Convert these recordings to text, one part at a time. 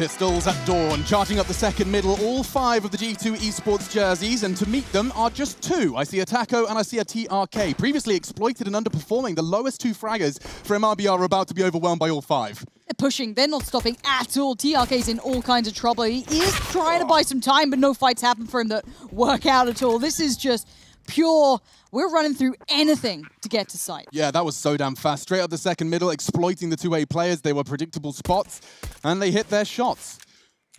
Pistols at dawn, charging up the second middle, all 5 of the G2 Esports jerseys, and to meet them are just 2. I see a Taco and I see a TRK. Previously exploited and underperforming, the lowest 2 fraggers for MIBR are about to be overwhelmed by all 5. They're pushing, they're not stopping at all. TRK's in all kinds of trouble. He is trying to buy some time, but no fights happen for him that work out at all. This is just pure, we're running through anything to get to site. Yeah, that was so damn fast. Straight up the second middle, exploiting the 2A players. They were predictable spots, and they hit their shots.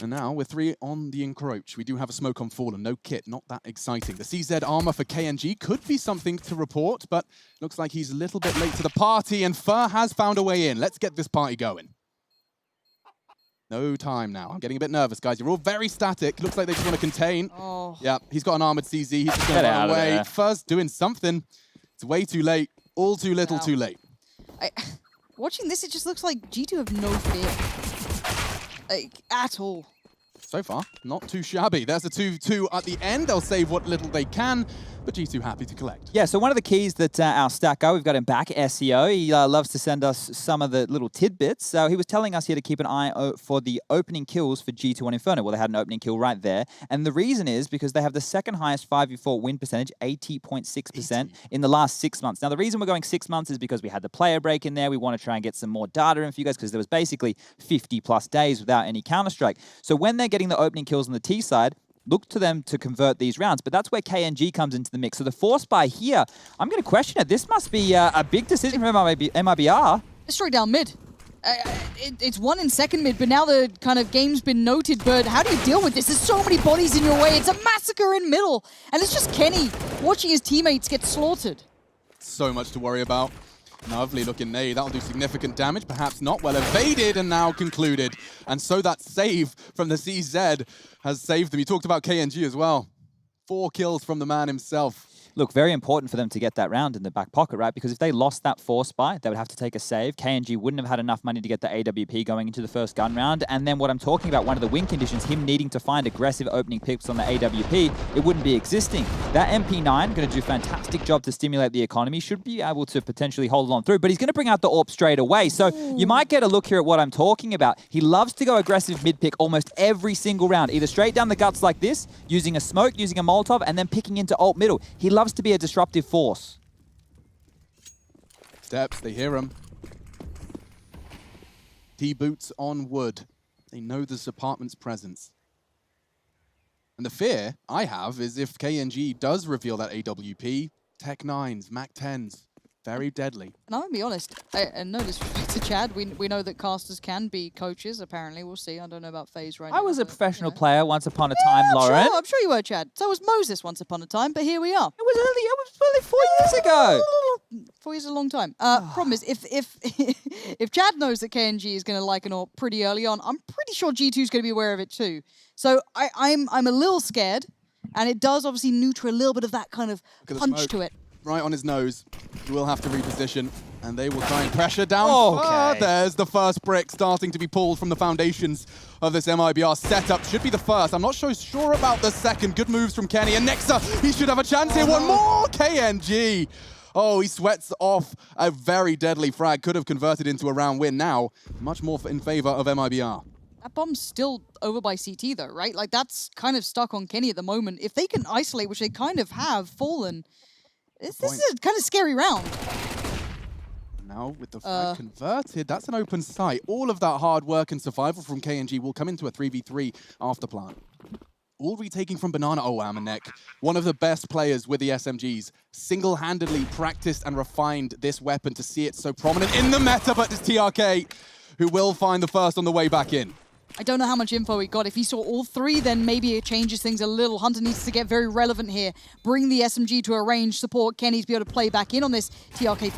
And now we're 3 on the encroach. We do have a smoke on Fallen, no kit, not that exciting. The CZ armor for KNG could be something to report, but looks like he's a little bit late to the party, and Fur has found a way in. Let's get this party going. No time now. I'm getting a bit nervous, guys. You're all very static. Looks like they just want to contain. Oh. Yeah, he's got an armored CZ. He's just going to run away. Fur's doing something. It's way too late. All too little, too late. Watching this, it just looks like G2 have no fear. Like, at all. So far, not too shabby. There's a 2-2 at the end. They'll save what little they can, but G2 happy to collect. Yeah, so one of the keys that our stat guy, we've got him back, SEO, he loves to send us some of the little tidbits. So he was telling us here to keep an eye for the opening kills for G2 on Inferno. Well, they had an opening kill right there. And the reason is because they have the second highest 5v4 win percentage, 80.6% in the last 6 months. Now, the reason we're going 6 months is because we had the player break in there. We want to try and get some more data in for you guys because there was basically 50+ days without any Counter-Strike. So when they're getting the opening kills on the T side, look to them to convert these rounds. But that's where KNG comes into the mix. So the force buy here, I'm going to question it. This must be a big decision from MIBR. Straight down mid. It's 1 in second mid, but now the kind of game's been noted. But how do you deal with this? There's so many bodies in your way. It's a massacre in middle. And it's just Kenny watching his teammates get slaughtered. So much to worry about. Lovely looking nade. That'll do significant damage. Perhaps not. Well evaded and now concluded. And so that save from the CZ has saved them. You talked about KNG as well. 4 kills from the man himself. Look, very important for them to get that round in the back pocket, right? Because if they lost that force buy, they would have to take a save. KNG wouldn't have had enough money to get the AWP going into the first gun round. And then what I'm talking about, one of the win conditions, him needing to find aggressive opening picks on the AWP, it wouldn't be existing. That MP9 going to do a fantastic job to stimulate the economy, should be able to potentially hold on through, but he's going to bring out the AWP straight away. So you might get a look here at what I'm talking about. He loves to go aggressive mid-pick almost every single round, either straight down the guts like this, using a smoke, using a Molotov, and then picking into AWP middle. He loves to be a disruptive force. Steps, they hear him. T-boots on wood. They know this apartment's presence. And the fear I have is if KNG does reveal that AWP, Tech 9s, Mac 10s, very deadly. And I'm going to be honest, and no disrespect to Chad, we know that casters can be coaches, apparently. We'll see. I don't know about FaZe right now. I was a but, professional player once upon a time, I'm Lauren. Sure, I'm sure you were, Chad. So was Moses once upon a time, but here we are. It was only 4 years ago. 4 years is a long time. Problem is, if Chad knows that KNG is going to like an AWP pretty early on, I'm pretty sure G2 is going to be aware of it too. So I'm a little scared, and it does obviously neuter a little bit of that kind of punch to it. Right on his nose. He will have to reposition, and they will try and pressure down. Okay. There's the first brick starting to be pulled from the foundations of this MIBR setup. Should be the first. I'm not so sure about the second. Good moves from Kenny. And Nexa, he should have a chance here. One more. KNG. Oh, he sweats off a very deadly frag. Could have converted into a round win. Now, much more in favor of MIBR. That bomb's still over by CT though, right? Like, that's kind of stuck on Kenny at the moment. If they can isolate, which they kind of have, Fallen, this is a kind of scary round. Now, with the frag converted, that's an open sight. All of that hard work and survival from KNG will come into a 3v3 after plant. All retaking from Banana. Oh, Amanek, one of the best players with the SMGs, single-handedly practiced and refined this weapon to see it so prominent in the meta, but it's TRK who will find the first on the way back in. I don't know how much info he got. If he saw all 3, then maybe it changes things a little. Hunter needs to get very relevant here. Bring the SMG to a range, support Kenny to be able to play back in on this TRK.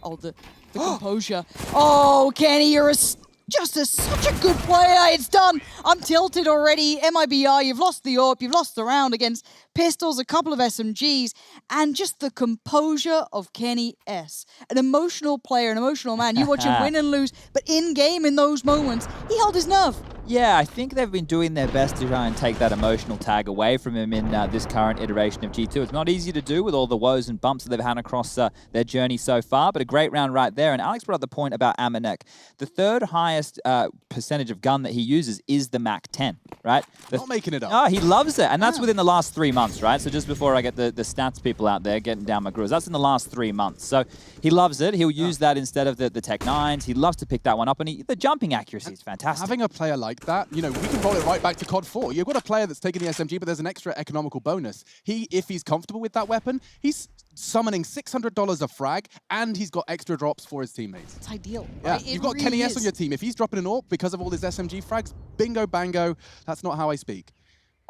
Oh, the composure. Oh, Kenny, you're such a good player. It's done. I'm tilted already. MIBR, you've lost the AWP. You've lost the round against Pistols, a couple of SMGs, and just the composure of Kenny S. An emotional player, an emotional man. You watch him win and lose, but in-game, in those moments, he held his nerve. Yeah, I think they've been doing their best to try and take that emotional tag away from him in this current iteration of G2. It's not easy to do with all the woes and bumps that they've had across their journey so far, but a great round right there. And Alex brought up the point about Amanek. The third highest percentage of gun that he uses is the Mac 10, right? Not making it up. Oh, he loves it. And that's within the last 3 months, right? So just before I get the stats people out there getting down my grooves, that's in the last 3 months. So he loves it. He'll use that instead of the Tech 9s. He loves to pick that one up. And the jumping accuracy is fantastic. Having a player like that, you know, we can roll it right back to COD 4. You've got a player that's taking the SMG, but there's an extra economical bonus. If he's comfortable with that weapon, he's summoning $600 a frag, and he's got extra drops for his teammates. It's ideal. Yeah, Right? you've got Kenny S on your team. If he's dropping an AWP because of all his SMG frags, bingo, bango. That's not how I speak.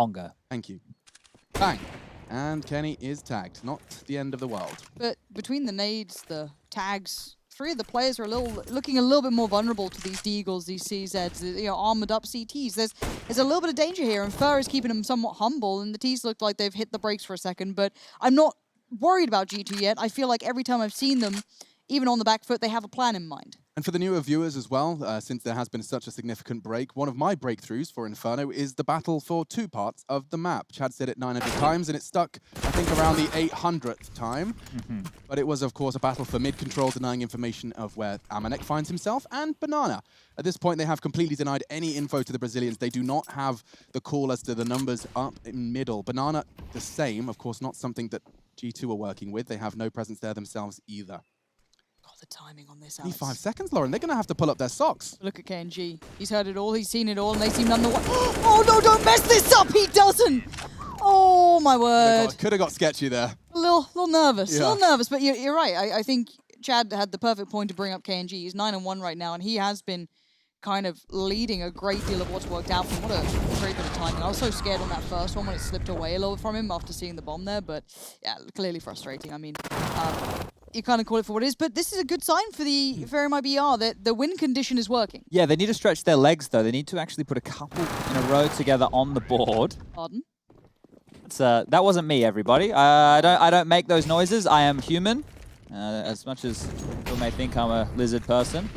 Ongo. Thank you. Bang. And Kenny is tagged. Not the end of the world. But between the nades, the tags, three of the players are looking a little bit more vulnerable to these Deagles, these CZs, you know, armored up CTs. There's a little bit of danger here, and Fur is keeping them somewhat humble, and the T's look like they've hit the brakes for a second, but I'm not worried about G2 yet. I feel like every time I've seen them, even on the back foot, they have a plan in mind. And for the newer viewers as well, since there has been such a significant break, one of my breakthroughs for Inferno is the battle for 2 parts of the map. Chad said it 900 times, and it stuck, I think, around the 800th time. But it was, of course, a battle for mid-control, denying information of where Amanek finds himself, and Banana. At this point, they have completely denied any info to the Brazilians. They do not have the call as to the numbers up in middle. Banana, the same, of course, not something that G2 are working with. They have no presence there themselves either. God, the timing on this, Alex. 5 seconds, Lauren. They're going to have to pull up their socks. Look at KNG. He's heard it all. He's seen it all, and they seem none the way. Oh, no, don't mess this up. He doesn't. Oh, my word. Could have got sketchy there. A little nervous. Yeah. A little nervous, but you're right. I think Chad had the perfect point to bring up KNG. He's 9-1 right now, and he has been kind of leading a great deal of what's worked out for him. What a great bit of timing. I was so scared on that first one when it slipped away a little from him after seeing the bomb there, but yeah, clearly frustrating. I mean, you kind of call it for what it is, but this is a good sign for MIBR that the win condition is working. Yeah, they need to stretch their legs, though. They need to actually put a couple in a row together on the board. Pardon? That wasn't me, everybody. I don't make those noises. I am human, as much as people may think I'm a lizard person.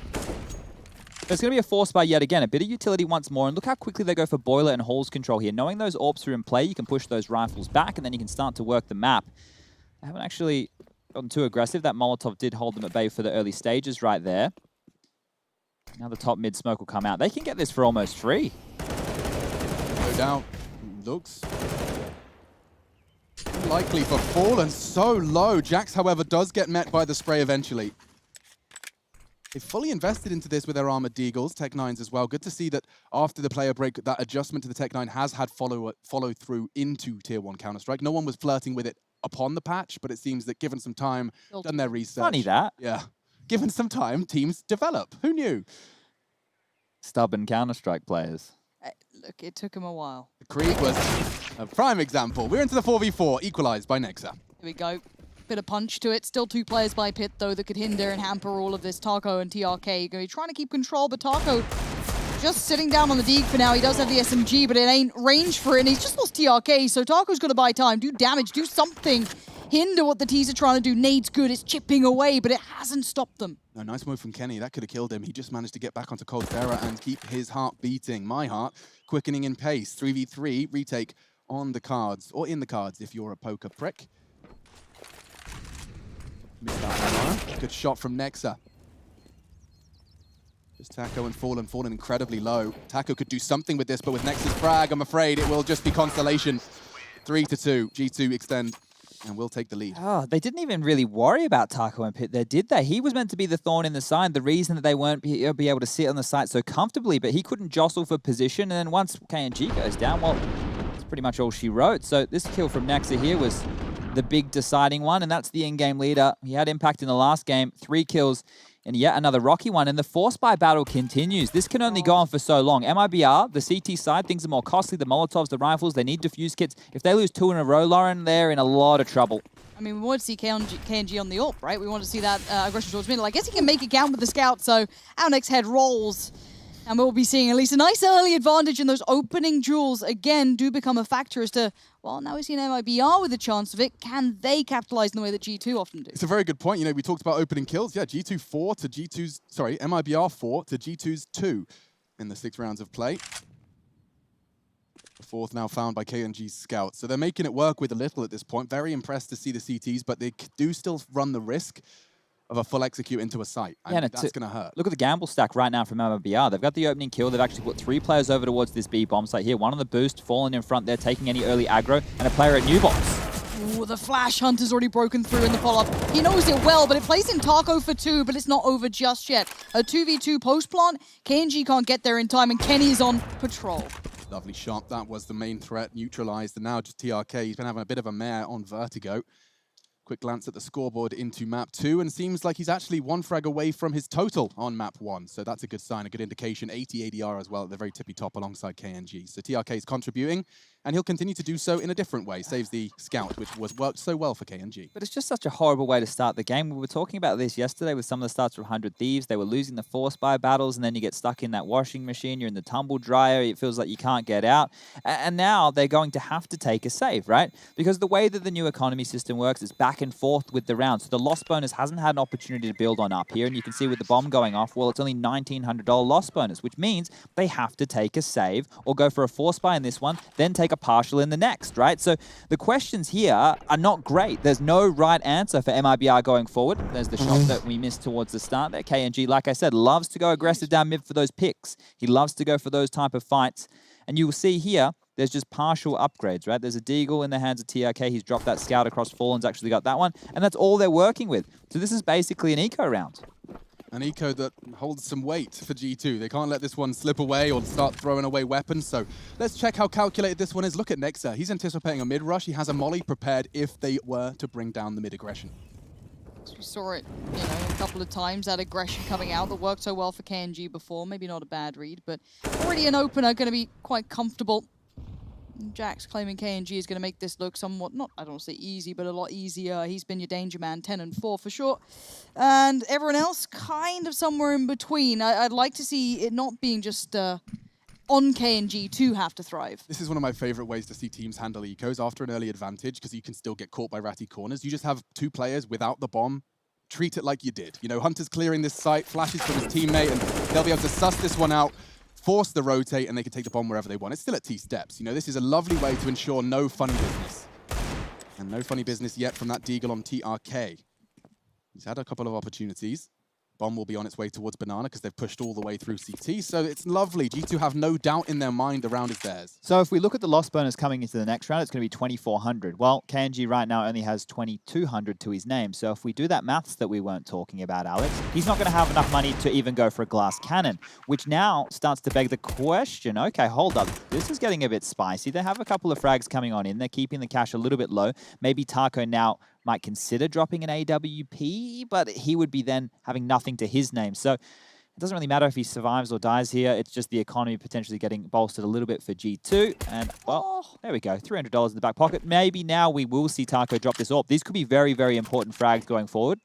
There's going to be a force buy yet again. A bit of utility once more, and look how quickly they go for boiler and halls control here. Knowing those AWPs are in play, you can push those rifles back, and then you can start to work the map. They haven't actually gotten too aggressive. That Molotov did hold them at bay for the early stages right there. Now the top mid smoke will come out. They can get this for almost free. No doubt. Looks likely for Fallen. So low. Jax, however, does get met by the spray eventually. They fully invested into this with their armored Deagles, Tech 9s as well. Good to see that after the player break, that adjustment to the Tech 9 has had follow through into Tier 1 Counter-Strike. No one was flirting with it upon the patch, but it seems that given some time, done their research. Funny that. Yeah. Given some time, teams develop. Who knew? Stubborn Counter-Strike players. Look, it took him a while. Creed was a prime example. We're into the 4v4, equalized by Nexa. Here we go. Bit of punch to it. Still 2 players by pit, though, that could hinder and hamper all of this. Taco and TRK going to be trying to keep control, but Taco just sitting down on the Deeg for now. He does have the SMG, but it ain't range for it, and he's just lost TRK, so Taco's got to buy time, do damage, do something. Hinder what the T's are trying to do. Nade's good, it's chipping away, but it hasn't stopped them. No, nice move from Kenny. That could have killed him. He just managed to get back onto Coldzera and keep his heart beating. My heart quickening in pace. 3v3 retake on the cards, or in the cards if you're a poker prick. Missed that one. Good shot from Nexa. Just Taco and Fallen incredibly low. Taco could do something with this, but with Nexa's frag, I'm afraid it will just be consolation. 3-2. G2 extend and will take the lead. Oh, they didn't even really worry about Taco and Pit there, did they? He was meant to be the thorn in the side, the reason that they weren't be able to sit on the site so comfortably, but he couldn't jostle for position, and then once KNG goes down, well, that's pretty much all she wrote. So this kill from Nexa here was the big deciding one, and that's the in-game leader. He had impact in the last game, 3 kills, and yet another rocky one, and the force buy battle continues. This can only go on for so long. MIBR, the CT side, things are more costly. The Molotovs, the rifles, they need defuse kits. If they lose 2 in a row, Lauren, they're in a lot of trouble. I mean, we want to see KNG on the AWP, right? We want to see that aggression towards middle. I guess he can make it count with the scout, so our next head rolls. And we'll be seeing at least a nice early advantage in those opening duels. Again, do become a factor as to, well, now we see an MIBR with a chance of it. Can they capitalize in the way that G2 often do? It's a very good point. You know, we talked about opening kills. Yeah, G2 4 to G2's, sorry, MIBR 4 to G2's 2 in the 6 rounds of play. The fourth now found by KNG's scouts. So they're making it work with a little at this point. Very impressed to see the CTs, but they do still run the risk of a full execute into a site. Yeah, and that's going to hurt. Look at the gamble stack right now from MIBR. They've got the opening kill. They've actually put 3 players over towards this B bomb site here. One on the boost, falling in front there, taking any early aggro, and a player at new box. Ooh, the Flash Hunter's already broken through in the follow-up. He knows it well, but it plays in Taco for 2, but it's not over just yet. A 2v2 post-plant, KNG can't get there in time, and Kenny is on patrol. Lovely shot. That was the main threat, neutralized, and now just TRK. He's been having a bit of a mare on Vertigo. Quick glance at the scoreboard into map 2, and seems like he's actually 1 frag away from his total on map 1. So that's a good sign, a good indication. 80 ADR as well at the very tippy top alongside KNG. So TRK is contributing, and he'll continue to do so in a different way. Saves the scout, which worked so well for KNG. But it's just such a horrible way to start the game. We were talking about this yesterday with some of the starts from 100 Thieves. They were losing the force buy battles, and then you get stuck in that washing machine. You're in the tumble dryer. It feels like you can't get out. And now they're going to have to take a save, right? Because the way that the new economy system works is back and forth with the round. So the loss bonus hasn't had an opportunity to build on up here. And you can see with the bomb going off, well, it's only $1,900 loss bonus, which means they have to take a save or go for a force buy in this one, then take a partial in the next, right? So the questions here are not great. There's no right answer for MIBR going forward. There's the shot that we missed towards the start there. KNG, like I said, loves to go aggressive down mid for those picks. He loves to go for those type of fights. And you will see here, there's just partial upgrades, right? There's a Deagle in the hands of TRK. He's dropped that scout across Fallen's actually got that one. And that's all they're working with. So this is basically an eco round. An eco that holds some weight for G2. They can't let this one slip away or start throwing away weapons. So let's check how calculated this one is. Look at Nexa. He's anticipating a mid rush. He has a molly prepared if they were to bring down the mid aggression. We saw it, a couple of times, that aggression coming out that worked so well for KNG before. Maybe not a bad read, but already an opener, going to be quite comfortable. Jack's claiming KNG is going to make this look somewhat, I don't want to say easy, but a lot easier. He's been your danger man, 10 and 4 for sure. And everyone else kind of somewhere in between. I'd like to see it not being just on KNG to have to thrive. This is one of my favorite ways to see teams handle ecos after an early advantage, because you can still get caught by ratty corners. You just have 2 players without the bomb. Treat it like you did. Hunter's clearing this site, flashes from his teammate, and they'll be able to suss this one out, force the rotate, and they can take the bomb wherever they want. It's still at T steps. This is a lovely way to ensure no funny business. And no funny business yet from that Deagle on TRK. He's had a couple of opportunities. Bomb will be on its way towards Banana because they've pushed all the way through CT. So it's lovely. G2 have no doubt in their mind the round is theirs. So if we look at the loss bonus coming into the next round, it's going to be 2,400. Well, KNG right now only has 2,200 to his name. So if we do that maths that we weren't talking about, Alex, he's not going to have enough money to even go for a glass cannon, which now starts to beg the question, okay, hold up. This is getting a bit spicy. They have a couple of frags coming on in. They're keeping the cash a little bit low. Maybe Taco now might consider dropping an AWP, but he would be then having nothing to his name. So it doesn't really matter if he survives or dies here. It's just the economy potentially getting bolstered a little bit for G2. And, well, there we go. $300 in the back pocket. Maybe now we will see Taco drop this AWP. These could be very, very important frags going forward.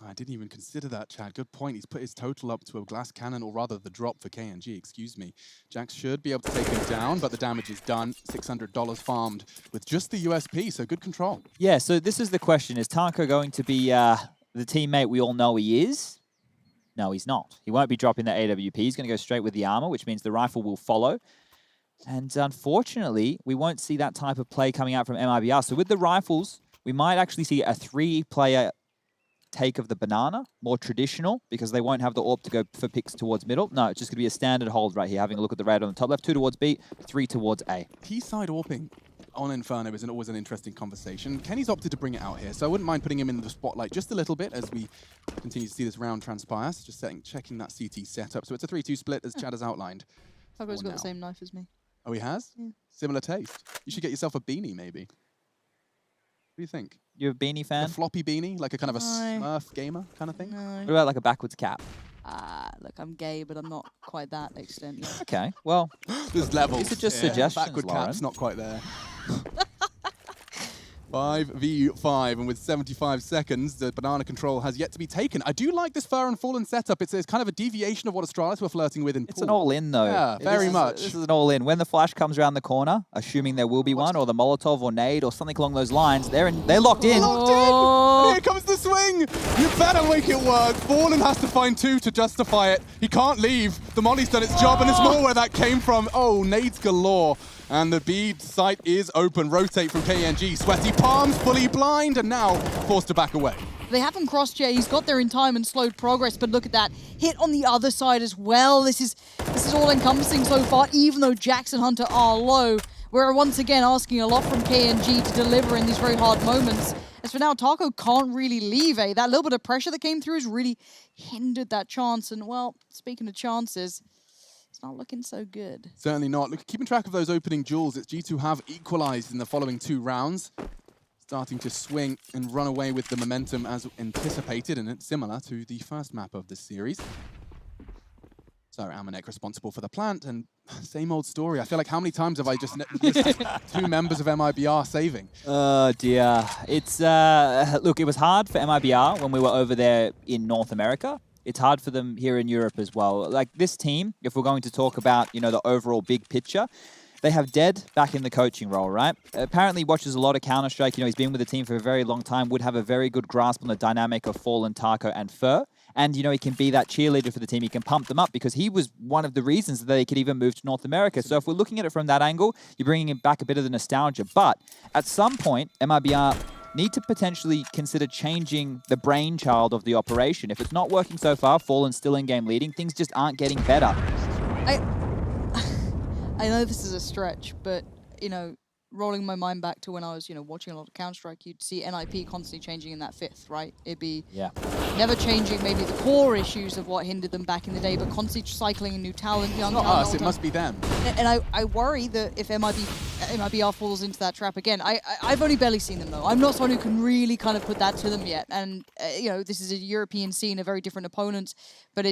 I didn't even consider that, Chad. Good point. He's put his total up to a glass cannon, or rather the drop for KNG, excuse me. Jax should be able to take him down, but the damage is done. $600 farmed with just the USP, so good control. Yeah, so this is the question. Is Taco going to be the teammate we all know he is? No, he's not. He won't be dropping the AWP. He's going to go straight with the armor, which means the rifle will follow. And unfortunately, we won't see that type of play coming out from MIBR. So with the rifles, we might actually see a 3-player take of the Banana, more traditional, because they won't have the AWP to go for picks towards middle. No, it's just going to be a standard hold right here, having a look at the radar on the top left. 2 towards B, 3 towards A. P-side AWPing on Inferno is always an interesting conversation. Kenny's opted to bring it out here, so I wouldn't mind putting him in the spotlight just a little bit as we continue to see this round transpire. So just checking that CT setup. So it's a 3-2 split, as Chad has outlined. Taco's got the same knife as me. Oh, he has? Yeah. Similar taste. You should get yourself a beanie, maybe. What do you think? You're a beanie fan? A floppy beanie? Like a kind of a Smurf gamer kind of thing? No. What about like a backwards cap? Look, I'm gay, but I'm not quite that extent yet. Okay, well. There's levels. These are just suggestions, Backward Lauren. cap's not quite there. 5v5, and with 75 seconds, the Banana control has yet to be taken. I do like this Fur and Fallen setup. It's kind of a deviation of what Astralis were flirting with in It's an all-in, though. Yeah, very much. This is an all-in. When the flash comes around the corner, assuming there will be one, or the Molotov or nade or something along those lines, they're locked in. Locked in! Here comes the swing! You better make it work. Fallen has to find 2 to justify it. He can't leave. The molly's done its job, and it's more where that came from. Oh, nades galore. And the B site is open. Rotate from KNG. Sweaty palms, fully blind, and now forced to back away. They haven't crossed yet. He's got there in time and slowed progress, but look at that. Hit on the other side as well. This is all-encompassing so far, even though Jax and Hunter are low. We're once again asking a lot from KNG to deliver in these very hard moments. As for now, Taco can't really leave, eh? That little bit of pressure that came through has really hindered that chance. And, well, speaking of chances, it's not looking so good. Certainly not. Look, keeping track of those opening duels, it's G2 have equalized in the following 2 rounds. Starting to swing and run away with the momentum as anticipated, and it's similar to the first map of this series. So Amanek responsible for the plant, and same old story. I feel like how many times have I just missed 2 members of MIBR saving? Oh dear. It's, look, it was hard for MIBR when we were over there in North America. It's hard for them here in Europe as well. Like this team, if we're going to talk about, you know, the overall big picture, they have Dead back in the coaching role, right? Apparently watches a lot of Counter-Strike. You know, he's been with the team for a very long time, would have a very good grasp on the dynamic of Fallen, Taco, and Fur. And, you know, he can be that cheerleader for the team. He can pump them up because he was one of the reasons that they could even move to North America. So if we're looking at it from that angle, you're bringing back a bit of the nostalgia. But at some point, MIBR need to potentially consider changing the brainchild of the operation. If it's not working so far, Fallen's still in-game leading, things just aren't getting better. I know this is a stretch, but, you know, rolling my mind back to when I was, you know, watching a lot of Counter-Strike, you'd see NIP constantly changing in that 5th, right? It'd be never changing maybe the core issues of what hindered them back in the day, but constantly cycling in new talent, young It's not talent. us, it must be them. And I worry that if MIBR falls into that trap again, I've only barely seen them though. I'm not someone who can really kind of put that to them yet. And, you know, this is a European scene, a very different opponent, but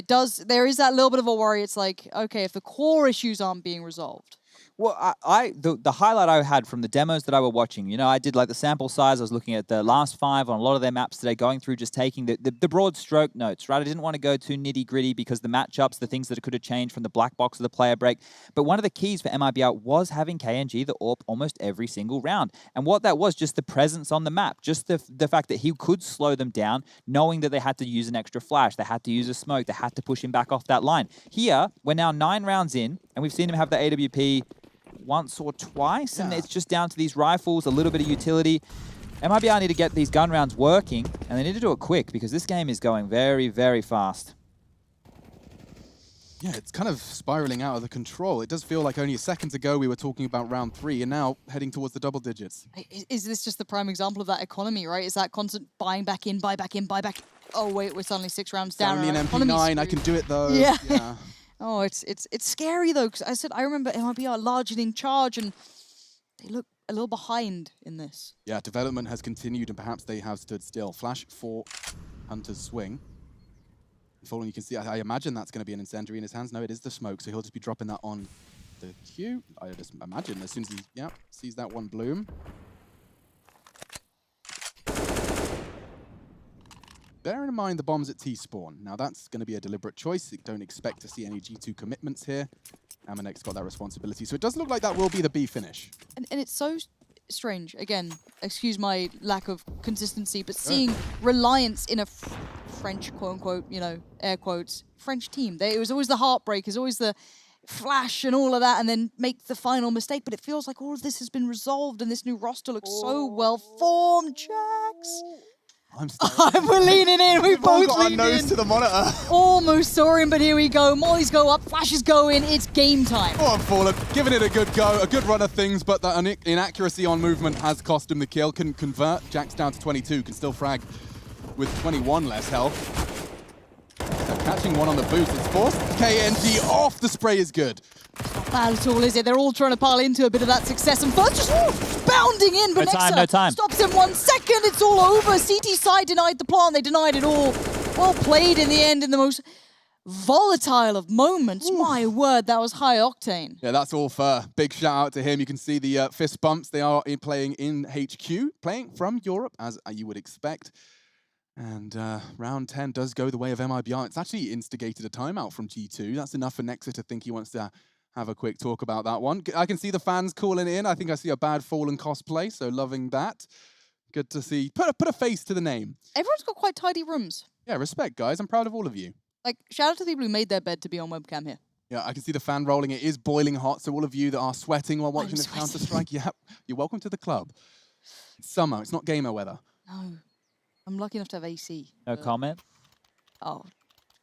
there is that little bit of a worry. It's like, okay, if the core issues aren't being resolved. Well, the highlight I had from the demos that I were watching, you know, I did like the sample size. I was looking at the last 5 on a lot of their maps today, going through just taking the broad stroke notes, right? I didn't want to go too nitty gritty because the matchups, the things that could have changed from the black box of the player break. But one of the keys for MIBR was having KNG the AWP almost every single round. And what that was, just the presence on the map, just the fact that he could slow them down, knowing that they had to use an extra flash, they had to use a smoke, they had to push him back off that line. Here, we're now 9 rounds in, and we've seen him have the AWP once or twice, and it's just down to these rifles, a little bit of utility. MIBR need to get these gun rounds working, and they need to do it quick because this game is going very, very fast. Yeah, it's kind of spiraling out of the control. It does feel like only seconds ago we were talking about round 3, and now heading towards the double digits. Is this just the prime example of that economy, right? Is that constant buying back in, buy back in, buy back? Oh wait, we're suddenly 6 rounds down. Only an MP9, I can do it though. Yeah. Oh, it's scary though, because I remember MIBR largely in charge, and they look a little behind in this. Yeah, development has continued, and perhaps they have stood still. Flash for Hunter's swing. Fallen, you can see, I imagine that's going to be an incendiary in his hands. No, it is the smoke, so he'll just be dropping that on the queue. I just imagine as soon as he sees that one bloom. Bearing in mind the bombs at T-spawn. Now that's going to be a deliberate choice. Don't expect to see any G2 commitments here. Amanek's got that responsibility. So it does look like that will be the B finish. And it's so strange. Again, excuse my lack of consistency, but seeing reliance in a French, quote-unquote, you know, air quotes, French team. It was always the heartbreak, it's always the flash and all of that, and then make the final mistake. But it feels like all of this has been resolved, and this new roster looks so well-formed, Jax. We're leaning in. We both got our nose to the monitor. Almost saw him, but here we go. Mollies go up, flashes go in. It's game time. Oh, I'm Fallen. Giving it a good go, a good run of things, but that inaccuracy on movement has cost him the kill. Couldn't convert. Jack's down to 22. Can still frag with 21 less health. So catching one on the boost. It's forced. KNG off. The spray is good. Not bad at all, is it? They're all trying to pile into a bit of that success. And first just bounding in, but no time. Stops in 1 second. It's all over. CT side denied the plant. They denied it all. Well played in the end in the most volatile of moments. Ooh. My word, that was high octane. Yeah, that's all fair. Big shout out to him. You can see the fist bumps. They are playing in HQ, playing from Europe, as you would expect. And round 10 does go the way of MIBR. It's actually instigated a timeout from G2. That's enough for Nexa to think he wants to have a quick talk about that one. I can see the fans calling in. I think I see a bad Fallen cosplay, so loving that. Good to see. Put a face to the name. Everyone's got quite tidy rooms. Yeah, respect, guys. I'm proud of all of you. Like, shout out to the people who made their bed to be on webcam here. Yeah, I can see the fan rolling. It is boiling hot, so all of you that are sweating while watching this sweating. Counter-Strike, yeah, you're welcome to the club. It's summer. It's not gamer weather. No. I'm lucky enough to have AC. No comment? Oh,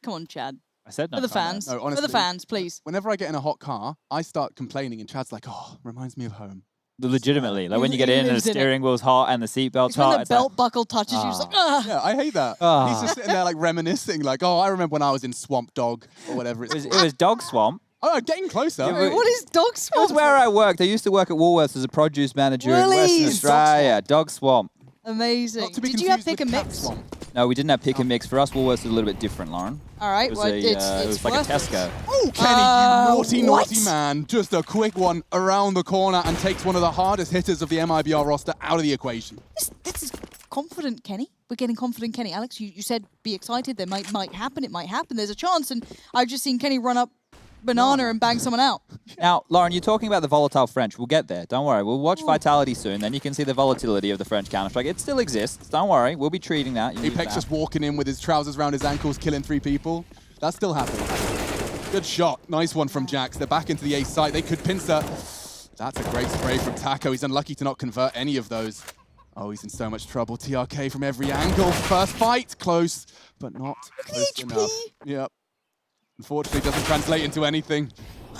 come on, Chad. I said no For the comment. fans. No, honestly, For the fans, please. Whenever I get in a hot car, I start complaining, and Chad's like, "Oh, reminds me of home." Legitimately, like when you get He in and the lives in it. steering wheel's hot and the seatbelt's It's when hot. the it's belt like, buckle touches you, it's like, Yeah, I hate that. He's just sitting there like reminiscing, like, "Oh, I remember when I was in Swamp Dog or whatever it's it called." was Dog Swamp. Oh, getting closer. Yeah, What is dog It swamp? was where I worked. I used to work at Woolworths as a produce manager in Really? Western Dog Australia. Dog Swamp. Amazing. Not to be Did you have confused pick and with Cat mix? Swamp. No, we didn't have pick and mix. For us, Woolworths was a little bit different, Lauren. All right, It was, well, it it's was like a worth it. Tesco. Oh, Kenny, you naughty, what? naughty man. Just a quick one around the corner and takes one of the hardest hitters of the MIBR roster out of the equation. This is confident, Kenny. We're getting confident, Kenny. Alex, you said be excited. There might happen. It might happen. There's a chance. And I've just seen Kenny run up banana and bang someone out. Now, Lauren, you're talking about the volatile French. We'll get there. Don't worry. We'll watch Vitality soon. Then you can see the volatility of the French Counter-Strike. It still exists. Don't worry. We'll be treating that. You Apex just walking in with his trousers around his ankles, killing 3 people. That's still happening. Good shot. Nice one from Jax. They're back into the A site. They could pincer. That's a great spray from Taco. He's unlucky to not convert any of those. Oh, he's in so much trouble. TRK from every angle. First fight. Close, but not close HP. enough. Yep. Unfortunately, doesn't translate into anything.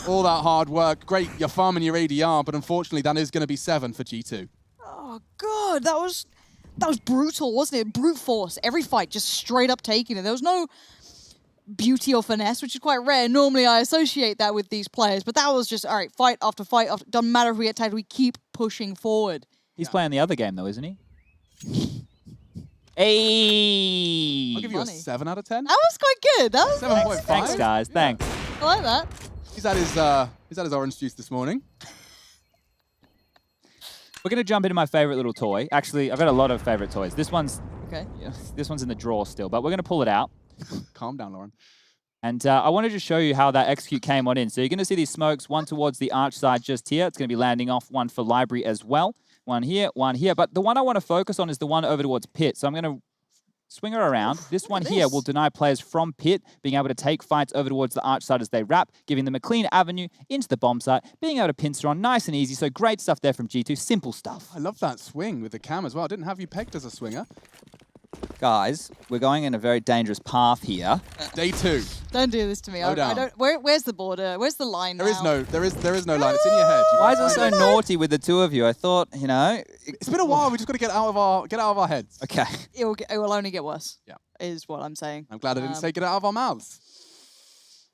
All that hard work. Great, you're farming your ADR, but unfortunately, that is going to be 7 for G2. Oh God, that was brutal, wasn't it? Brute force. Every fight, just straight up taking it. There was no beauty or finesse, which is quite rare. Normally, I associate that with these players, but that was just all right. Fight after fight. Doesn't matter if we get tagged. We keep pushing forward. He's playing the other game, though, isn't he? Hey! I'll give you a Funny. 7 out of 10. That was quite good. That was 7.5. Thanks, guys. Thanks. I like that. He's had his orange juice this morning. We're going to jump into my favorite little toy. Actually, I've got a lot of favorite toys. This one's Okay. this one's in the drawer still, but we're going to pull it out. Calm down, Lauren. And I wanted to show you how that execute came on in. So you're going to see these smokes, one towards the arch side just here. It's going to be landing off, one for library as well. One here, one here. But the one I want to focus on is the one over towards pit. So I'm going to swing her around. This one here will deny players from pit being able to take fights over towards the arch side as they wrap, giving them a clean avenue into the bomb site, being able to pincer on nice and easy. So great stuff there from G2. Simple stuff. I love that swing with the cam as well. I didn't have you pegged as a swinger. Guys, we're going in a very dangerous path here. Day 2. Don't do this to me. Go I down. don't. Where's the border? Where's the line? There is now? no line. It's in your head. You Why is can it so find naughty with the two of you? I thought, you know. It's been a while. We just got to get out of our heads. Okay. It will only get worse. Yeah. Is what I'm saying. I'm glad I didn't say get it out of our mouths.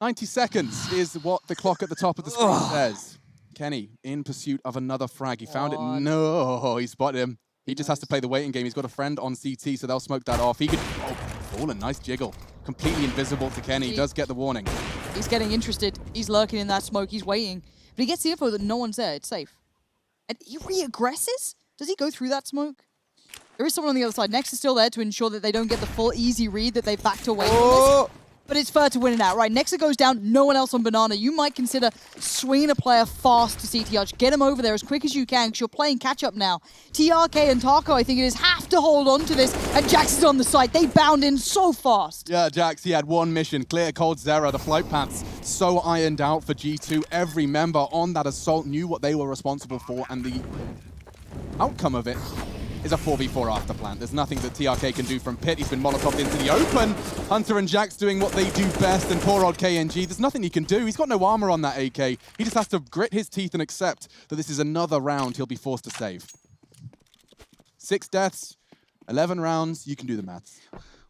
90 seconds is what the clock at the top of the screen says. Kenny in pursuit of another frag. He found it. No, he spotted him. He just has to play the waiting game. He's got a friend on CT, so they'll smoke that off. He could... Oh, fallen. Nice jiggle. Completely invisible to Kenny. He does get the warning. He's getting interested. He's lurking in that smoke. He's waiting. But he gets the info that no one's there. It's safe. And he re-aggresses? Does he go through that smoke? There is someone on the other side. Nex is still there to ensure that they don't get the full easy read, that they backed away from this. But it's fair to win it out, right? Nexa goes down, no one else on Banana. You might consider swinging a player fast to CTH. Get him over there as quick as you can, because you're playing catch-up now. TRK and Taco, I think it is, have to hold on to this, and Jax is on the site. They bound in so fast. Yeah, Jax, he had one mission. Clear cold Zera. The flight paths so ironed out for G2. Every member on that assault knew what they were responsible for, and the outcome of it is a 4v4 after plant. There's nothing that TRK can do from pit. He's been Molotov into the open. Hunter and Jax doing what they do best, and poor old KNG, there's nothing he can do. He's got no armor on that AK. He just has to grit his teeth and accept that this is another round he'll be forced to save. 6 deaths, 11 rounds. You can do the maths.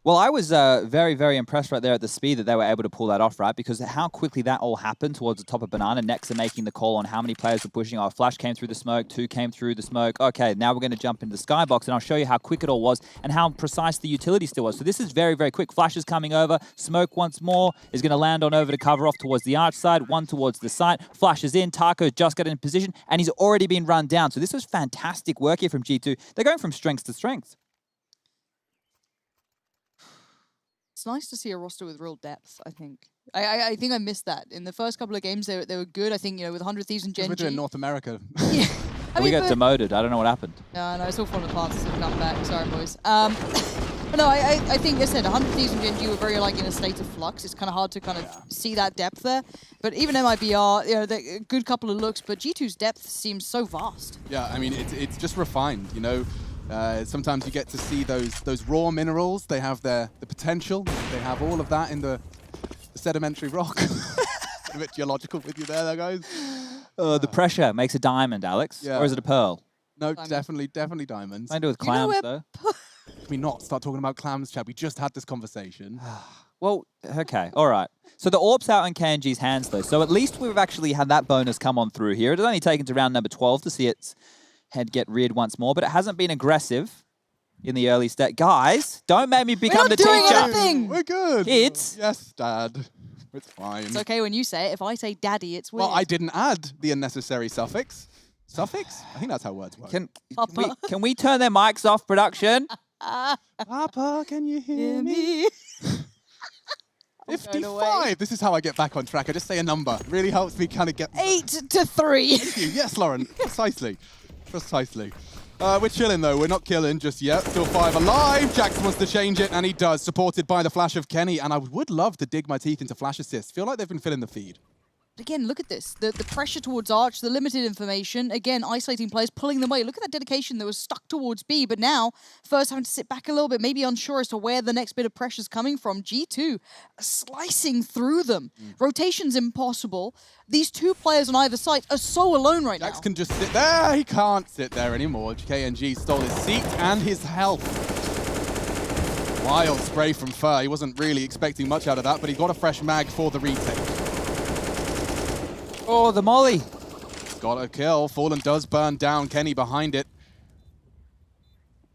Well, I was very, very impressed right there at the speed that they were able to pull that off, right? Because how quickly that all happened towards the top of Banana. Nexa making the call on how many players were pushing. Oh, Flash came through the smoke, 2 came through the smoke. Okay, now we're going to jump into the skybox, and I'll show you how quick it all was and how precise the utility still was. So this is very, very quick. Flash is coming over. Smoke once more is going to land on over to cover off towards the arch side, one towards the site. Flash is in. Taco just got in position, and he's already been run down. So this was fantastic work here from G2. They're going from strength to strength. It's nice to see a roster with real depth, I think. I think I missed that. In the first couple of games, they were good. I think, you know, with 100 Thieves and Gen We're G. doing North America. Yeah. We got demoted. I don't know what happened. No, it's all falling apart since we've come back. Sorry, boys. But no, I think, as I said, 100 Thieves and Gen.G were very like in a state of flux. It's kind of hard to kind of see that depth there. But even MIBR, you know, a good couple of looks, but G2's depth seems so vast. Yeah, I mean, it's just refined, you know. Sometimes you get to see those raw minerals. They have the potential. They have all of that in the sedimentary rock. A bit geological with you there, guys. The pressure makes a diamond, Alex. Yeah. Or is it a pearl? No, Diamond. definitely diamonds. I do with clams, though. Can we not start talking about clams, Chad? We just had this conversation. Well, okay, all right. So the orb's out in KNG's hands, though. So at least we've actually had that bonus come on through here. It has only taken to round number 12 to see its head get reared once more, but it hasn't been aggressive in the early state. Guys, don't make me become the doing teacher. anything. We're good. Kids. Yes, Dad. It's fine. It's okay when you say it. If I say daddy, it's weird. Well, I didn't add the unnecessary suffix. Suffix? I think that's how words work. Can we turn their mics off, production? Papa, can you hear me? 55. This is how I get back on track. I just say a number. It really helps me kind of get... 8-3. Thank you. Yes, Lauren. Precisely. Precisely. We're chilling, though. We're not killing just yet. Still 5 alive. Jax wants to change it, and he does. Supported by the flash of Kenny. And I would love to dig my teeth into flash assists. Feel like they've been filling the feed. Again, look at this. The pressure towards Arch, the limited information. Again, isolating players, pulling them away. Look at that dedication that was stuck towards B. But now, first having to sit back a little bit, maybe unsure as to where the next bit of pressure is coming from. G2 slicing through them. Rotation's impossible. These two players on either side are so alone right now. Jax can just sit there. He can't sit there anymore. KNG stole his seat and his health. Wild spray from Fur. He wasn't really expecting much out of that, but he got a fresh mag for the retake. Oh, the molly. Got a kill. Fallen does burn down. Kenny behind it.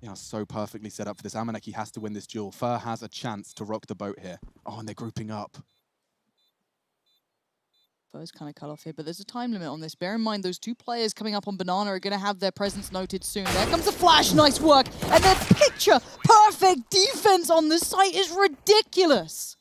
Yeah, so perfectly set up for this. Amaneki has to win this duel. Fur has a chance to rock the boat here. Oh, and they're grouping up. Fur's kind of cut off here, but there's a time limit on this. Bear in mind, those two players coming up on Banana are going to have their presence noted soon. There comes the flash. Nice work. And their picture-perfect defense on this site is ridiculous.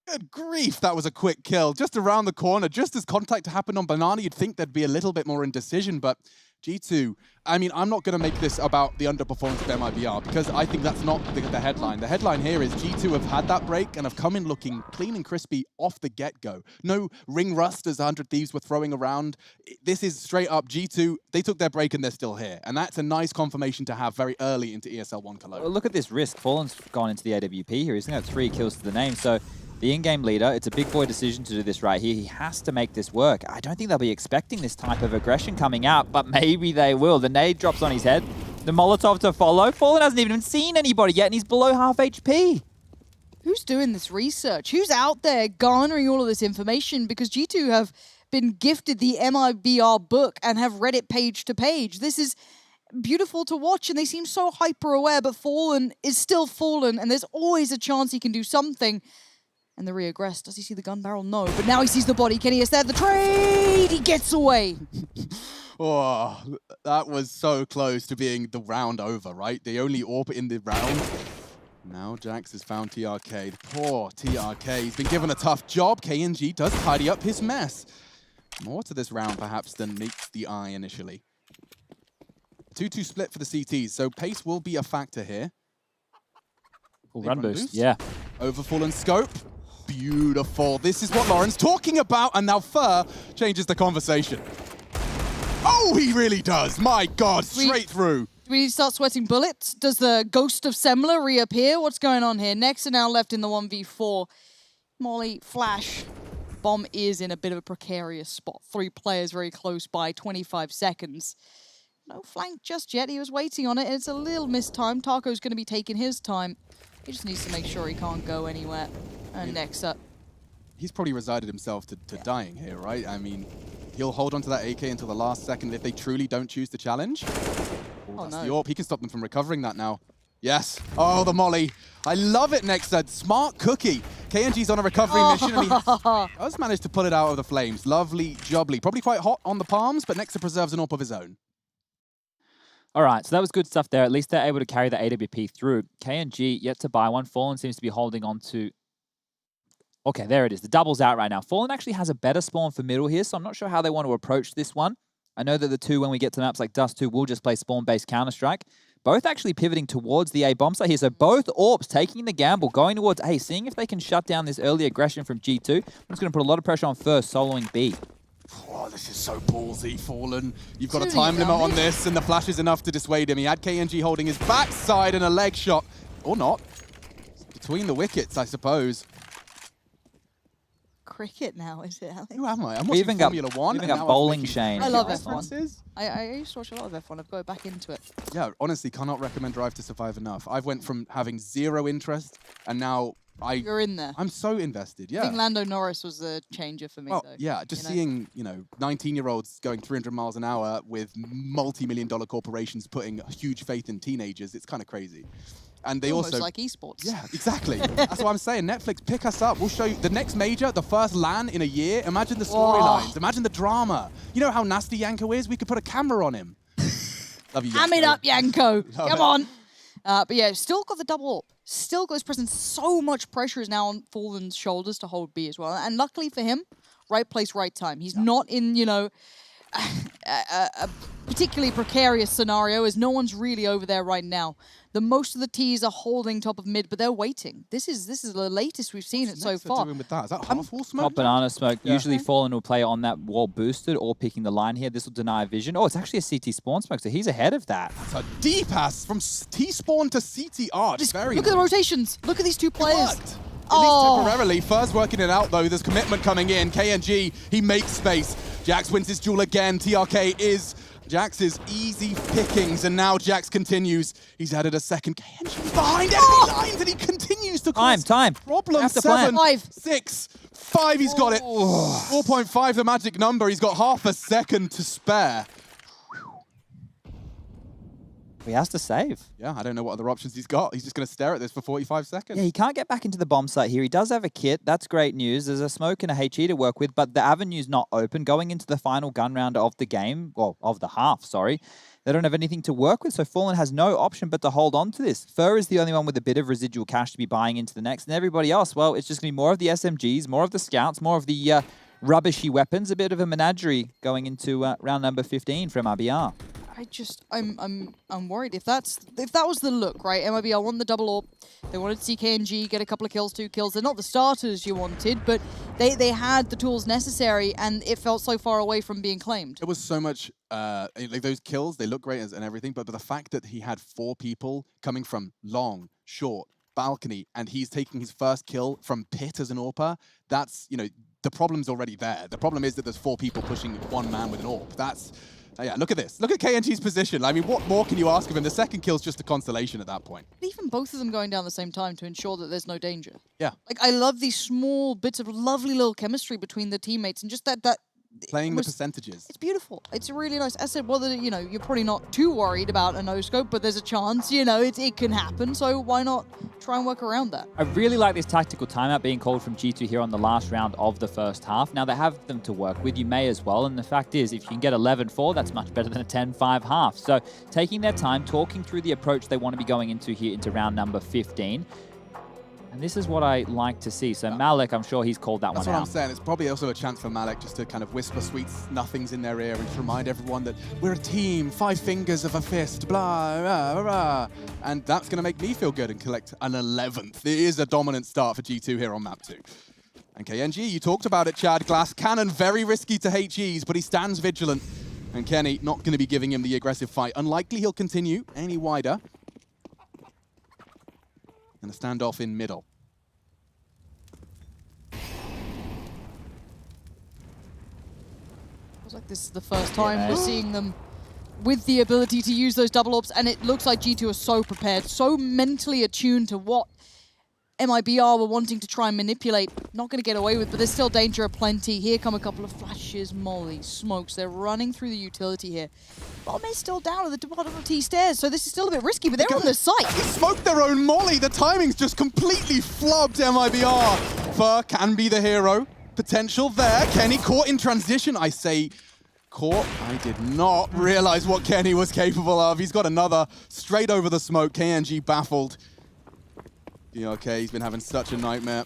Good grief, that was a quick kill. Just around the corner, just as contact happened on Banana, you'd think there'd be a little bit more indecision, but G2, I mean, I'm not going to make this about the underperformance of MIBR, because I think that's not the headline. The headline here is G2 have had that break and have come in looking clean and crispy off the get-go. No ring rust as 100 Thieves were throwing around. This is straight up G2. They took their break and they're still here. And that's a nice confirmation to have very early into ESL 1 Cologne. Well, look at this risk. Fallen's gone into the AWP here. He's going to have 3 kills to the name, so the in-game leader, it's a big boy decision to do this right here. He has to make this work. I don't think they'll be expecting this type of aggression coming out, but maybe they will. The nade drops on his head. The Molotov to follow. Fallen hasn't even seen anybody yet, and he's below half HP. Who's doing this research? Who's out there garnering all of this information? Because G2 have been gifted the MIBR book and have read it page to page. This is beautiful to watch, and they seem so hyper-aware, but Fallen is still Fallen, and there's always a chance he can do something. And the reaggress, does he see the gun barrel? No, but now he sees the body. Kenny is there, the trade! He gets away! Oh, that was so close to being the round over, right? The only AWP in the round. Now Jax has found TRK. Poor TRK. He's been given a tough job. KNG does tidy up his mess. More to this round, perhaps, than meets the eye initially. 2-2 split for the CTs, so pace will be a factor here. Run boost, yeah. Overfallen scope. Beautiful. This is what Lauren's talking about, and now Fur changes the conversation. Oh, he really does. My God, straight through. Do we need to start sweating bullets? Does the ghost of Semler reappear? What's going on here? Next are now left in the 1v4. Molly, flash. Bomb is in a bit of a precarious spot. 3 players very close by, 25 seconds. No flank just yet. He was waiting on it, and it's a little mistimed. Taco's going to be taking his time. He just needs to make sure he can't go anywhere. And next up. He's probably resided himself to dying here, right? I mean, he'll hold on to that AK until the last second if they truly don't choose to challenge. Oh, that's the AWP. He can stop them from recovering that now. Yes. Oh, the molly. I love it, Nexa. Smart cookie. KNG's on a recovery mission, and he does manage to pull it out of the flames. Lovely jubbly. Probably quite hot on the palms, but Nexa preserves an AWP of his own. All right, so that was good stuff there. At least they're able to carry the AWP through. KNG yet to buy one. Fallen seems to be holding on to... Okay, there it is. The double's out right now. Fallen actually has a better spawn for middle here, so I'm not sure how they want to approach this one. I know that the two, when we get to maps like Dust 2, will just play spawn-based Counter-Strike. Both actually pivoting towards the A bomb site here. So both AWPs taking the gamble, going towards A, seeing if they can shut down this early aggression from G2. I'm just going to put a lot of pressure on first, soloing B. Oh, this is so ballsy, Fallen. You've got a time limit on this, and the flash is enough to dissuade him. He had KNG holding his backside and a leg shot. Or not. Between the wickets, I suppose. Cricket now, is it, Alex? Who am I? I'm watching Formula 1. We even got Bowling Shane. I love F1. I used to watch a lot of F1. I've got back into it. Yeah, honestly, cannot recommend Drive to Survive enough. I've went from having zero interest, and now You're in there. I'm so invested, yeah. I think Lando Norris was the changer for me, though. Yeah, just seeing, 19-year-olds going 300 miles an hour with multi-million-dollar corporations putting huge faith in teenagers, it's kind of crazy. And they Almost also like esports. Yeah, exactly. That's what I'm saying. Netflix, pick us up. We'll show you the next major, the first LAN in a year. Imagine the storylines. Imagine the drama. You know how nasty Yanko is? We could put a camera on him. Love you, Yanko. Ham it up, Yanko. Come on. But yeah, still got the double up. Still got his presence. So much pressure is now on Fallen's shoulders to hold B as well. And luckily for him, right place, right time. He's not in, a particularly precarious scenario, as no one's really over there right now. The most of the T's are holding top of mid, but they're waiting. This is the latest we've seen it so far. Doing with that? Is that half wall smoke? Top banana smoke. Yeah. Usually Fallen will play on that wall boosted or picking the line here. This will deny vision. Oh, it's actually a CT spawn smoke, so he's ahead of that. It's a deep pass from T spawn to CT arch. Very Look at the rotations. Look at these two players. At least temporarily. First working it out, though. There's commitment coming in. KNG, he makes space. Jax wins his duel again. TRK is Jax's easy pickings, and now Jax continues. He's added a second. KNG behind enemy lines, and he continues to cause problems. 7, 6, 5, he's got it. 4.5, the magic number. He's got half a second to spare. He has to save. Yeah, I don't know what other options he's got. He's just going to stare at this for 45 seconds. Yeah, he can't get back into the bomb site here. He does have a kit. That's great news. There's a smoke and a HE to work with, but the avenue's not open. Going into the final gun round of the game, well, of the half, sorry, they don't have anything to work with, so Fallen has no option but to hold on to this. Fur is the only one with a bit of residual cash to be buying into the next, and everybody else, well, it's just going to be more of the SMGs, more of the scouts, more of the rubbishy weapons, a bit of a menagerie going into round number 15 from MIBR. I'm worried if that was the look, right? MIBR won the double AWP. They wanted to see KNG get a couple of kills, 2 kills. They're not the starters you wanted, but they had the tools necessary, and it felt so far away from being claimed. It was so much like those kills. They look great and everything, but the fact that he had 4 people coming from long, short, balcony, and he's taking his first kill from pit as an AWPer. That's the problem's already there. The problem is that there's 4 people pushing 1 man with an AWP. That's yeah, look at this. Look at KNG's position. I mean, what more can you ask of him? The second kill's just a consolation at that point. Even both of them going down the same time to ensure that there's no danger. Yeah. Like, I love these small bits of lovely little chemistry between the teammates, and just that playing the percentages. It's beautiful. It's really nice. I said, well, you're probably not too worried about a no-scope, but there's a chance, it can happen, so why not try and work around that? I really like this tactical timeout being called from G2 here on the last round of the first half. Now, they have them to work with. You may as well, and the fact is, if you can get 11-4, that's much better than a 10-5 half. So, taking their time, talking through the approach they want to be going into here into round number 15. And this is what I like to see. So Malik, I'm sure he's called that one out. That's what I'm saying. It's probably also a chance for Malik just to kind of whisper sweet nothings in their ear and to remind everyone that we're a team, 5 fingers of a fist, blah, blah, blah. And that's going to make me feel good and collect an 11th. It is a dominant start for G2 here on map 2. And KNG, you talked about it, Chad. Glass cannon, very risky to HEs, but he stands vigilant. And Kenny not going to be giving him the aggressive fight. Unlikely he'll continue any wider. And a standoff in middle. Feels like this is the first time we're seeing them with the ability to use those double AWPs, and it looks like G2 are so prepared, so mentally attuned to what MIBR were wanting to try and manipulate. Not going to get away with, but there's still danger aplenty. Here come a couple of flashes, mollies, smokes. They're running through the utility here. Bomb is still down at the bottom of T stairs, so this is still a bit risky, but they're on the site. They smoked their own molly. The timing's just completely flubbed MIBR. Fur can be the hero. Potential there. Kenny caught in transition. I say caught. I did not realize what Kenny was capable of. He's got another straight over the smoke. KNG baffled. Okay, he's been having such a nightmare.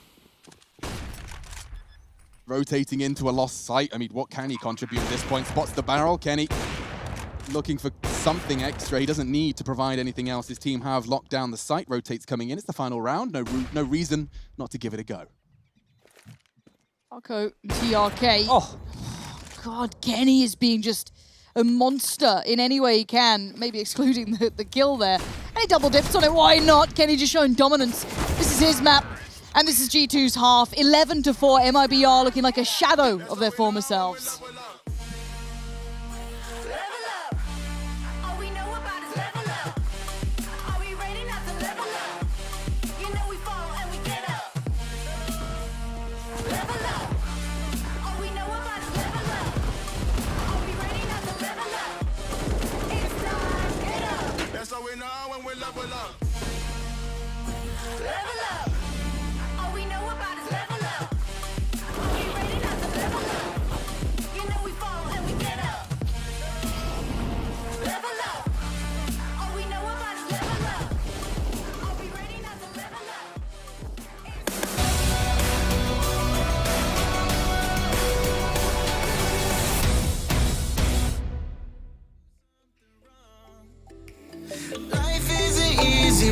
rotating into a lost site. I mean, what can he contribute at this point? Spots the barrel. Kenny looking for something extra. He doesn't need to provide anything else. His team have locked down the site. Rotates coming in. It's the final round. No reason not to give it a go. Arco, TRK. Oh, God, Kenny is being just a monster in any way he can, maybe excluding the kill there. And he double dips on it, why not? Kenny just showing dominance. This is his map, and this is G2's half. 11-4, MIBR looking like a shadow of their former selves.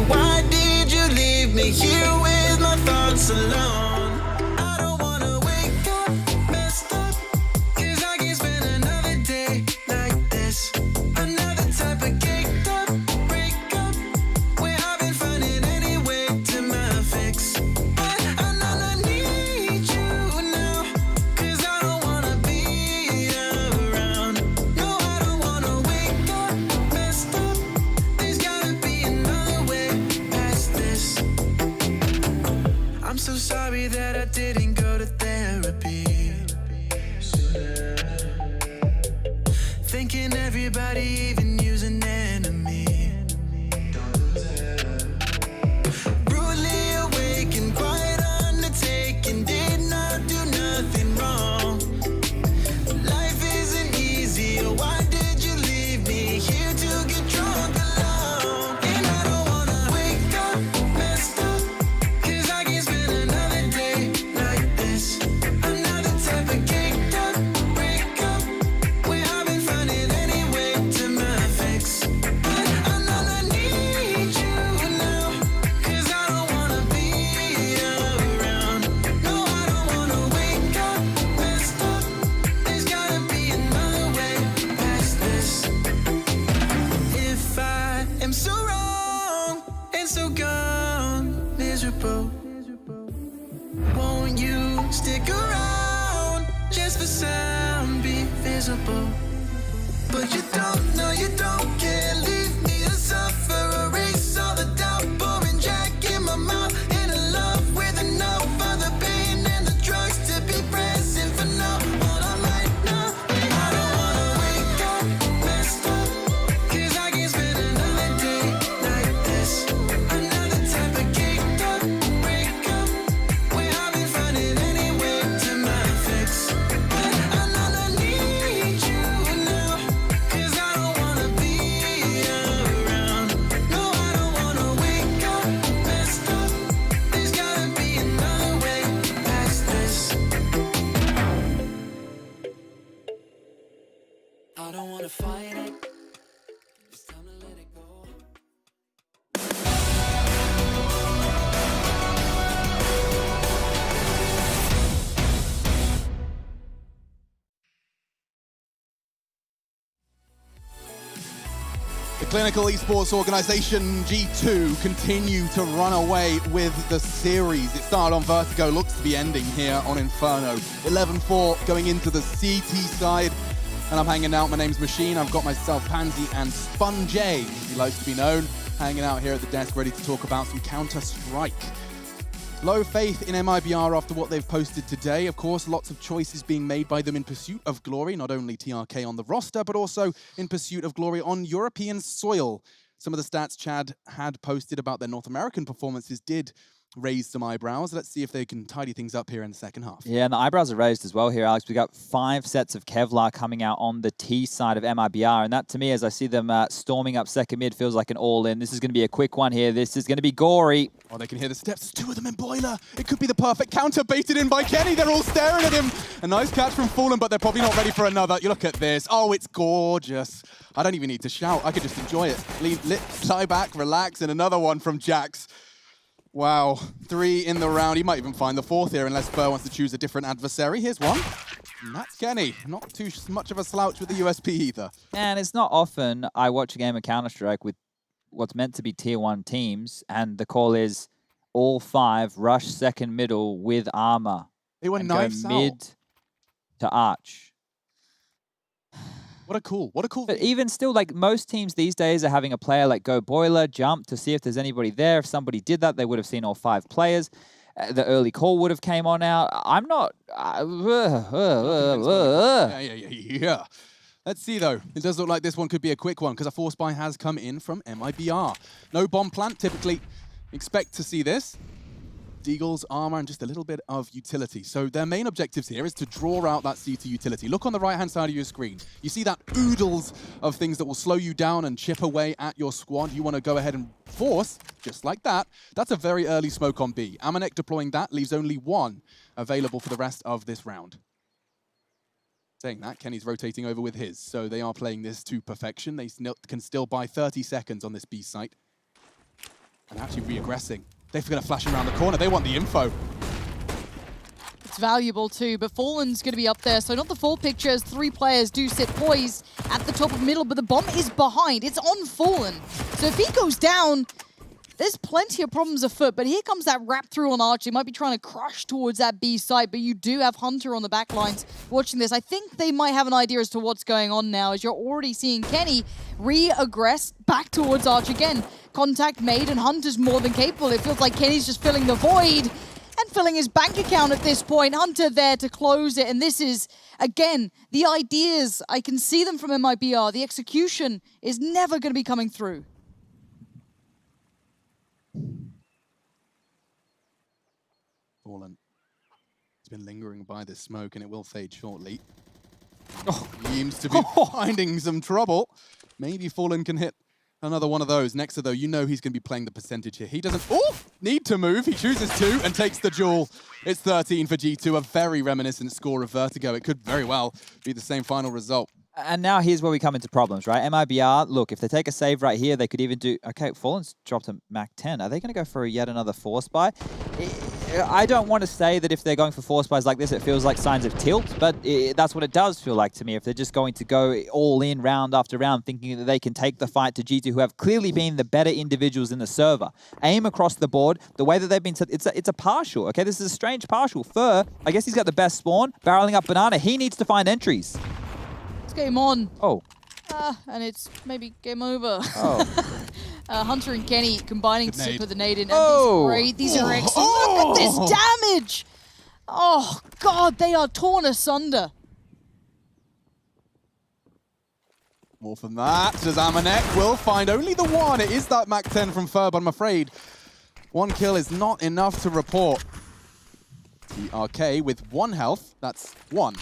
Why did you leave me here with my thoughts alone? I don't wanna wake up messed up, 'cause I can't spend another day like this. Another type of caked up breakup, where I've been finding any way to my fix. But I need you now, 'cause I don't wanna be around. No, I don't wanna wake up messed up. There's gotta be another way past this. I'm so sorry that I didn't go to therapy sooner. Thinking everybody, even you's an enemy. Brutally awake and quite undertaken, did not do nothing wrong. Life isn't easy, why did you leave me here to get drunk alone? And I don't wanna wake up messed up, 'cause I can't spend another day like this. Another type of caked up breakup, where I've been finding any way to my fix. But I need you now, 'cause I don't wanna be around. No, I don't wanna wake up messed up. There's gotta be another way past this. If I am so wrong and so gone, miserable, won't you stick around just for some be visible? But you don't care, leave me to suffer, erase all the doubt, pouring Jack in my mouth, in a love with enough of the pain and the drugs to be present for now. All I'm right now, I don't wanna wake up messed up, 'cause I can't spend another day like this. Another type of caked up breakup, where I've been finding any way to my fix. But I need you now, 'cause I don't wanna be around. No, I don't wanna wake up messed up. There's gotta be another way past this. I don't wanna fight it. It's time to let it go. The clinical esports organization G2 continue to run away with the series. It started on Vertigo, looks to be ending here on Inferno. 11-4 going into the CT side. And I'm hanging out, my name's Machine. I've got myself Pansy and Sponge, as he likes to be known, hanging out here at the desk ready to talk about some Counter-Strike. Low faith in MIBR after what they've posted today. Of course, lots of choices being made by them in pursuit of glory, not only TRK on the roster, but also in pursuit of glory on European soil. Some of the stats Chad had posted about their North American performances did raise some eyebrows. Let's see if they can tidy things up here in the second half. Yeah, and the eyebrows are raised as well here, Alex. We got 5 sets of Kevlar coming out on the T side of MIBR, and that, to me, as I see them storming up second mid, feels like an all-in. This is going to be a quick one here. This is going to be gory. Oh, they can hear the steps. 2 of them in Boiler. It could be the perfect counter, baited in by Kenny. They're all staring at him. A nice catch from Fallen, but they're probably not ready for another. You look at this. Oh, it's gorgeous. I don't even need to shout. I could just enjoy it. Lie back, relax, and another one from Jax. Wow, 3 in the round. He might even find the 4th here unless Burr wants to choose a different adversary. Here's one. And that's Kenny. Not too much of a slouch with the USP either. And it's not often I watch a game of Counter-Strike with what's meant to be tier 1 teams, and the call is all 5 rush second middle with armor. They were and knives go out. mid to arch. What a cool. But even still, like, most teams these days are having a player like go Boiler, jump to see if there's anybody there. If somebody did that, they would have seen all 5 players. The early call would have came on out. I'm not... Yeah. Let's see, though. It does look like this one could be a quick one because a force buy has come in from MIBR. No bomb plant. Typically expect to see this. Deagle's armor and just a little bit of utility. So their main objectives here is to draw out that C2 utility. Look on the right-hand side of your screen. You see that oodles of things that will slow you down and chip away at your squad. You want to go ahead and force, just like that. That's a very early smoke on B. Amanek deploying that leaves only 1 available for the rest of this round. Saying that, Kenny's rotating over with his. So they are playing this to perfection. They can still buy 30 seconds on this B site. And actually re-aggressing. They're going to flash around the corner. They want the info. It's valuable too, but Fallen's going to be up there. So not the full picture as 3 players do sit poised at the top of middle, but the bomb is behind. It's on Fallen. So if he goes down, there's plenty of problems afoot. But here comes that wrap through on Arch. They might be trying to crush towards that B site, but you do have Hunter on the back lines watching this. I think they might have an idea as to what's going on now, as you're already seeing Kenny re-aggress back towards Arch again. Contact made, and Hunter's more than capable. It feels like Kenny's just filling the void and filling his bank account at this point. Hunter there to close it, and this is, again, the ideas. I can see them from MIBR. The execution is never going to be coming through. Fallen. He's been lingering by this smoke, and it will fade shortly. Oh, seems to be finding some trouble. Maybe Fallen can hit another one of those. Next, though, you know he's going to be playing the percentage here. He doesn't need to move. He chooses to and takes the duel. It's 13 for G2, a very reminiscent score of Vertigo. It could very well be the same final result. And now here's where we come into problems, right? MIBR, look, if they take a save right here, they could even do... Okay, Fallen's dropped a Mac 10. Are they going to go for yet another force buy? I don't want to say that if they're going for force buys like this, it feels like signs of tilt, but that's what it does feel like to me. If they're just going to go all in round after round, thinking that they can take the fight to G2, who have clearly been the better individuals in the server. Aim across the board, the way that they've been... It's a partial, okay? This is a strange partial. Fur, I guess he's got the best spawn, barreling up Banana. He needs to find entries. Game on. Oh. And it's maybe game over. Oh. Hunter and Kenny combining to put the nade in. And oh. These are excellent. Look at this damage. Oh, God, they are torn asunder. More from that, as Amanek will find only the 1. It is that Mac 10 from Fur, but I'm afraid 1 kill is not enough to report. The RK with 1 health, that's 1.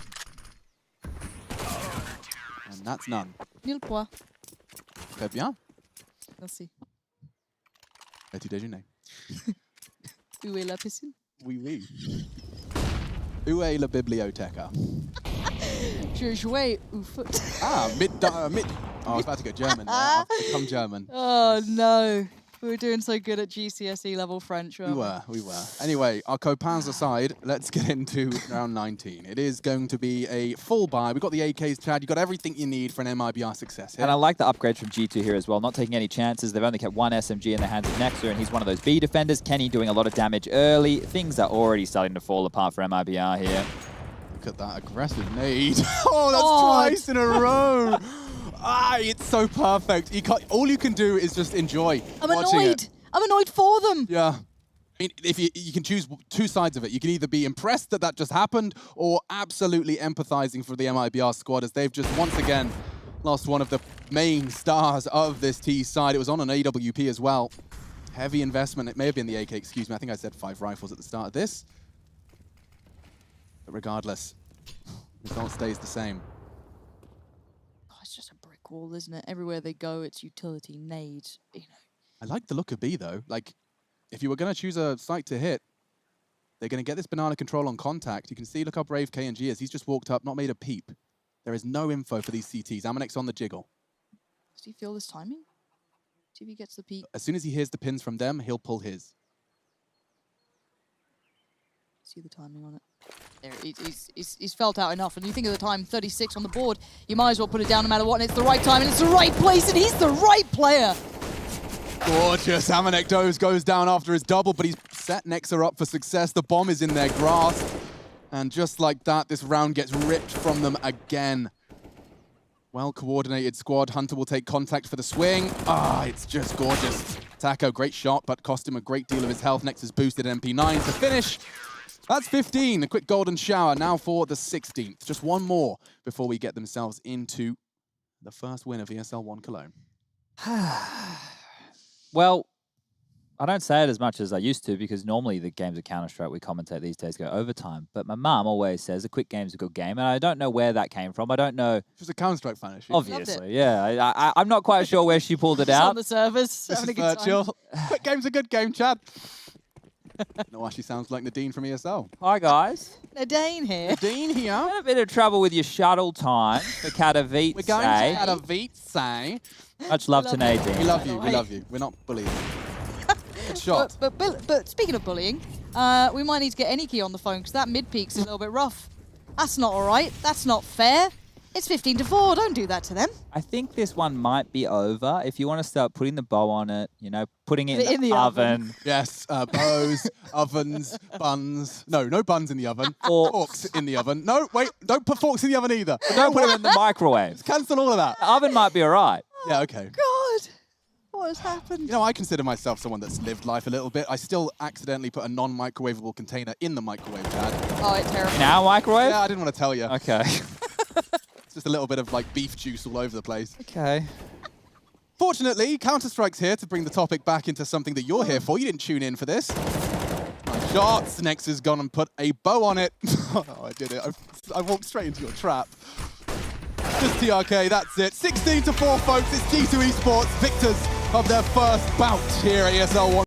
And that's none. Nil point. Très bien. Merci. Petit déjeuner. Où est la piscine? Oui, oui. Où est la biblioteca? Je jouais au foot. Mid. Oh, I was about to go German. I've become German. Oh, no. We were doing so good at GCSE level French, weren't we? We were. Anyway, our copains aside, let's get into round 19. It is going to be a full buy. We've got the AKs, Chad. You've got everything you need for an MIBR success here. And I like the upgrade from G2 here as well, not taking any chances. They've only kept 1 SMG in the hands of Nexer, and he's one of those B defenders. Kenny doing a lot of damage early. Things are already starting to fall apart for MIBR here. Look at that aggressive nade. Oh, that's twice in a row. It's so perfect. All you can do is just enjoy watching it. I'm annoyed for them. Yeah. I mean, if you can choose 2 sides of it. You can either be impressed that that just happened or absolutely empathizing for the MIBR squad as they've just once again lost one of the main stars of this T side. It was on an AWP as well. Heavy investment. It may have been the AK, excuse me. I think I said 5 rifles at the start of this. But regardless, the result stays the same. Oh, it's just a brick wall, isn't it? Everywhere they go, it's utility, nades, you know. I like the look of B, though. Like, if you were going to choose a site to hit, they're going to get this banana control on contact. You can see, look how brave KNG is. He's just walked up, not made a peep. There is no info for these CTs. Amanek's on the jiggle. Does he feel this timing? See if he gets the peak. As soon as he hears the pins from them, he'll pull his. See the timing on it. There, he's felt out enough. And you think of the time, 36 on the board, you might as well put it down no matter what. And it's the right time, and it's the right place, and he's the right player. Gorgeous. Amanek goes down after his double, but he's set Nexa up for success. The bomb is in their grasp. And just like that, this round gets ripped from them again. Well-coordinated squad. Hunter will take contact for the swing. Ah, it's just gorgeous. Taco, great shot, but cost him a great deal of his health. Next is boosted MP9 to finish. That's 15. A quick golden shower now for the 16th. Just one more before we get themselves into the first win of ESL 1 Cologne. Well, I don't say it as much as I used to because normally the games of Counter-Strike we commentate these days go overtime. But my mum always says a quick game's a good game, and I don't know where that came from. I don't know. She's a Counter-Strike fan, is she? Obviously, yeah. I'm not quite sure where she pulled it He's out. on the servers, This having is a good time. virtual. Quick game's a good game, Chad. No, actually sounds like Nadine from ESL. Hi, guys. Nadine here. Nadine here. Had a bit of trouble with your shuttle time for Katowice. We're going to Katowice. Much love to Nadine. We love you. By the We way. love you. We're not bullying. Good shot. But speaking of bullying, we might need to get any key on the phone because that mid peak's a little bit rough. That's not all right. That's not fair. It's 15-4. Don't do that to them. I think this one might be over. If you want to start putting the bow on it, you know, putting it in the oven. Yes, bows, ovens, buns. No buns in the oven. Forks. In the oven. No, wait, don't put forks in the oven either. Don't put them in the microwave. Cancel all of that. The oven might be all right. Yeah, okay. God, what has happened? You know, I consider myself someone that's lived life a little bit. I still accidentally put a non-microwavable container in the microwave, Chad. Oh, it's terrible. In our microwave? Yeah, I didn't want to tell you. Okay. It's just a little bit of like beef juice all over the place. Okay. Fortunately, Counter-Strike's here to bring the topic back into something that you're here for. You didn't tune in for this. Nice shots. Next has gone and put a bow on it. Oh, I did it. I walked straight into your trap. Just TRK, that's it. 16-4, folks. It's G2 Esports, victors of their first bout here at ESL 1.